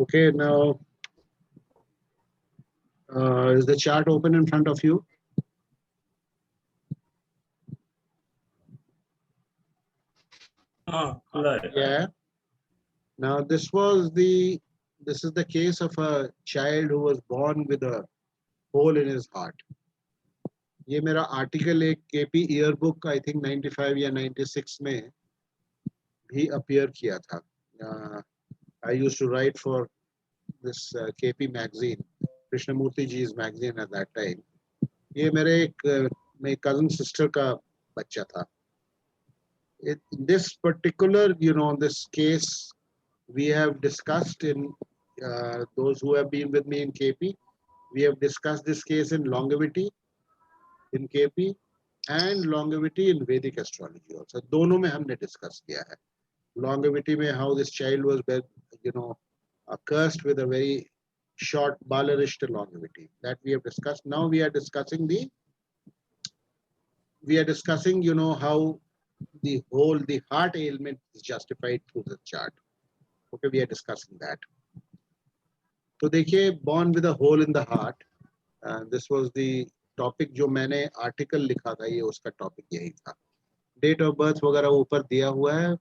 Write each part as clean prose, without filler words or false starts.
Okay, now is the chart open in front of you? Right. Yeah. Now this is the case of a child who was born with a hole in his heart. ये मेरा article एक KP year book I think 95 या 96 में भी appear किया था. I used to write for this KP magazine, Krishnamurti ji's magazine at that time. ये मेरे मेरे cousin sister का बच्चा था. This particular, this case we have discussed in those who have been with me in KP. We have discussed this case in longevity in KP and longevity in Vedic astrology also. दोनों में हमने discuss किया है. Longevity में how this child was, cursed with a very short Balarishta longevity. That we have discussed. Now we are discussing how the heart ailment is justified through the chart. Okay, we are discussing that. तो देखिए, born with a hole in the heart. This was the topic जो मैंने article लिखा था, ये उसका topic यही था. Date of birth वगैरह ऊपर दिया हुआ है.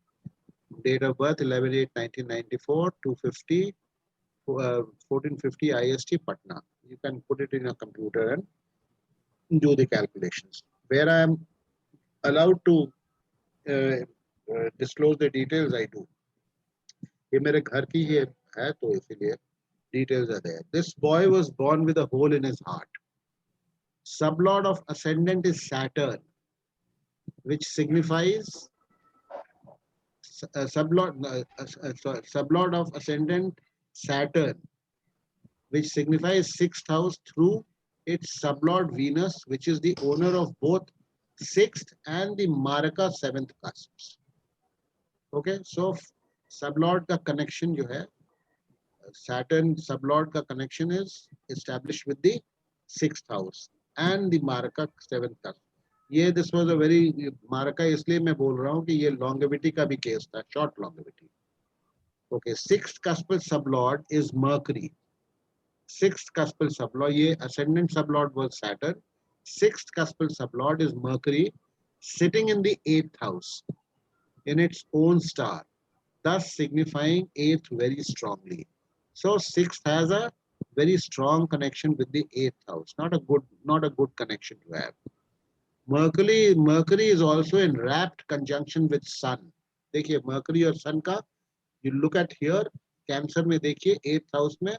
Date of birth 11/8/1994, 250, 1450 IST, Patna. You can put it in a computer and do the calculations. Where I am allowed to disclose the details, I do. ये मेरे घर की ये है तो इसीलिए details are there. This boy was born with a hole in his heart. Sublord of ascendant is Saturn, which signifies sublord of ascendant Saturn, which signifies sixth house through its sublord Venus, which is the owner of both sixth and the Maraka seventh cusps. Okay, so sublord का connection जो है, Saturn sublord का connection is established with the sixth house and the Maraka seventh cusp. ये this was a very Maraka इसलिए मैं बोल रहा हूँ कि ये longevity का भी case था, short longevity. Okay, sixth cuspal sublord is Mercury. Sixth cuspal sublord, ये ascendant sublord was Saturn. Sixth cuspal sublord is Mercury, sitting in the eighth house in its own star, thus signifying eighth very strongly. So sixth has a very strong connection with the eighth house. Not a good connection to have. Mercury is also in rapt conjunction with Sun. देखिए Mercury और Sun का, you look at here, Cancer में देखिए 8th house में,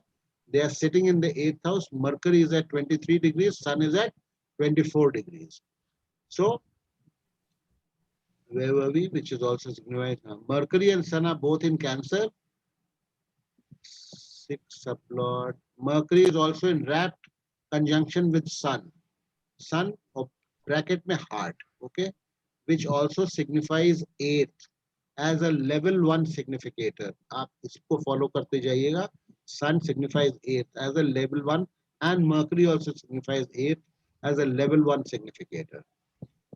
they are sitting in the 8th house. Mercury is at 23 degrees, Sun is at 24 degrees. So where were we? Which is also signified. Mercury and Sun are both in Cancer. Sixth sublord. Mercury is also in rapt conjunction with Sun. Sun of bracket में heart, okay, which also signifies eighth as a level 1 significator. आप इसको follow करते जाइएगा. Sun signifies eighth as a level 1 and Mercury also signifies eighth as a level 1 significator.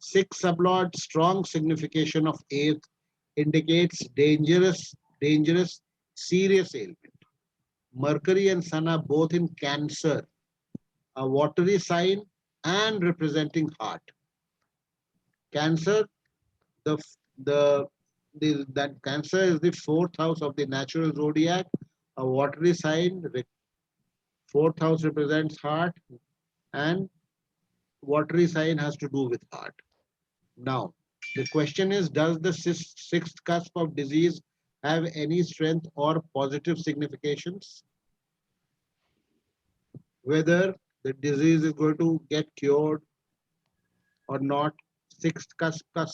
Sixth sublord, strong signification of eighth, indicates dangerous, serious ailment. Mercury and Sun are both in Cancer, a watery sign and representing heart. Cancer, that Cancer is the fourth house of the natural zodiac, a watery sign. Fourth house represents heart, and watery sign has to do with heart. Now, the question is, does the sixth cusp of disease have any strength or positive significations? Whether the disease is going to get cured or not, sixth cuspal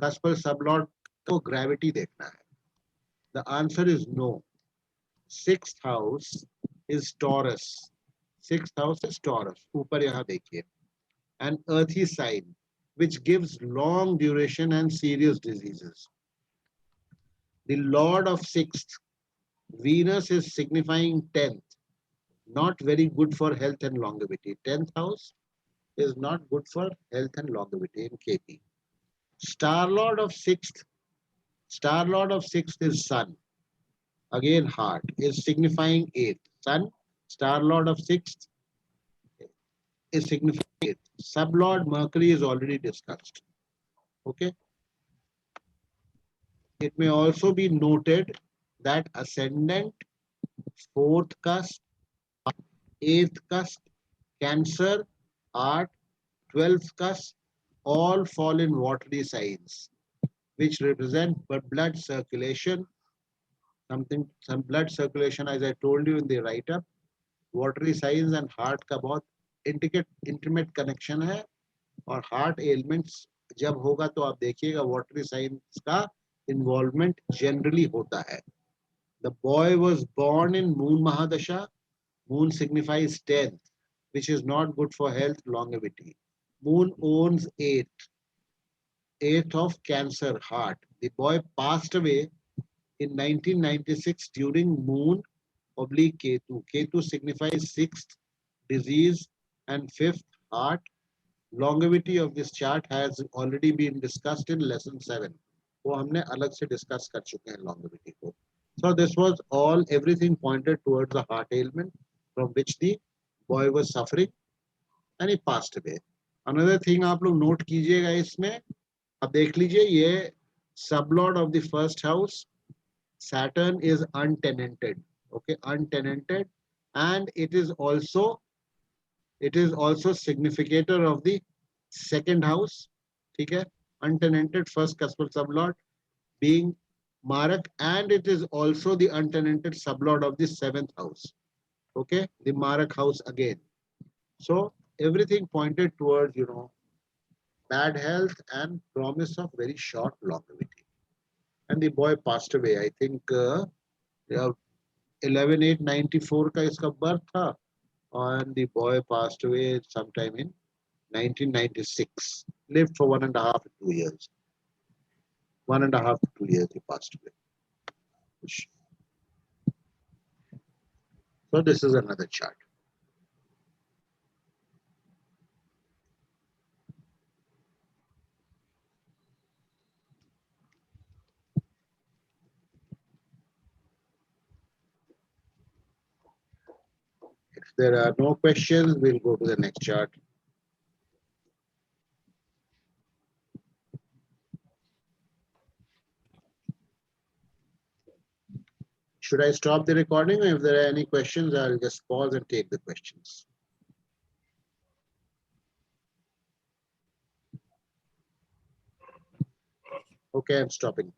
sublord को gravity देखना है. The answer is no. Sixth house is Taurus. Sixth house is Taurus. ऊपर यहाँ देखिए. An earthy sign which gives long duration and serious diseases. The Lord of sixth, Venus, is signifying 10th. Not very good for health and longevity. 10th house is not good for health and longevity in KP. Star Lord of sixth is Sun. Again, heart is signifying 8th. Sun, star lord of 6th, is signifying 8th. Sublord Mercury is already discussed. Okay. It may also be noted that ascendant, 4th cusp, 8th cusp, Cancer, Heart, 12th cusp, all fall in watery signs, which represent blood circulation, some blood circulation, as I told you in the write-up. Watery signs and heart का बहुत intimate connection है, और heart ailments जब होगा तो आप देखिएगा watery signs का involvement generally होता है. The boy was born in Moon Mahadasha. Moon signifies 10th, which is not good for health, longevity. Moon owns 8th of Cancer, heart. The boy passed away in 1996 during Moon oblique Ketu. Ketu signifies 6th, disease, and 5th, heart. Longevity of this chart has already been discussed in lesson 7. वो हमने अलग से discuss कर चुके हैं longevity को. So this was all, everything pointed towards the heart ailment from which the boy was suffering and he passed away. Another thing आप लोग note कीजिएगा इसमें, अब देख लीजिए ये sublord of the first house, Saturn is untenanted. Okay, untenanted, and it is also significator of the second house. ठीक है, untenanted first cuspal sublord being Marak, and it is also the untenanted sublord of the 7th house. Okay, the Marak house again. So everything pointed towards, bad health and promise of very short longevity. And the boy passed away. I think 11/8/94 का इसका birth था, and the boy passed away sometime in 1996. Lived for 1.5 to 2 years. 1.5 to 2 years he passed away. So this is another chart. If there are no questions, we'll go to the next chart. Should I stop the recording, or if there are any questions, I'll just pause and take the questions. Okay, I'm stopping.